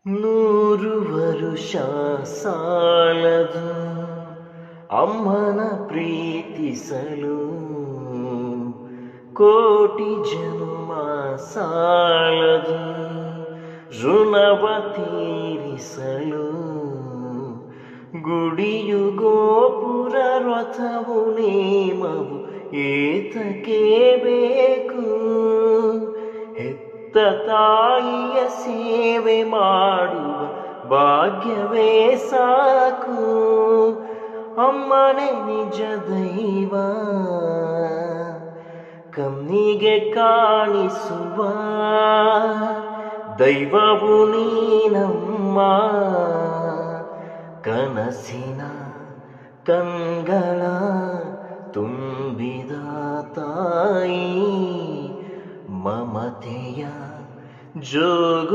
ನೂರು ವರುಷ ಸಾಲದು ಅಮ್ಮನ ಪ್ರೀತಿಸಲು, ಕೋಟಿ ಜನ್ಮ ಸಾಲದು ಋಣವ ತೀರಿಸಲು. ಗುಡಿಯು ಗೋಪುರ ರಥವು ನೇಮವು ಏತಕ್ಕೆ ಬೇಕು? ಹೆತ್ತ ತಾಯಿಯ ಸೇವೆ ಮಾಡುವ ಭಾಗ್ಯವೇ ಸಾಕು. ಅಮ್ಮನೇ ನಿಜ ದೈವ, ಕಣ್ಣಿಗೆ ಕಾಣಿಸುವ ದೈವವು ನೀನಮ್ಮ. ಕನಸಿನ ಕಂಗಳ ತುಂಬಿದ ತಾಯಿ, ಮಮತೆಯ ಜೋಗು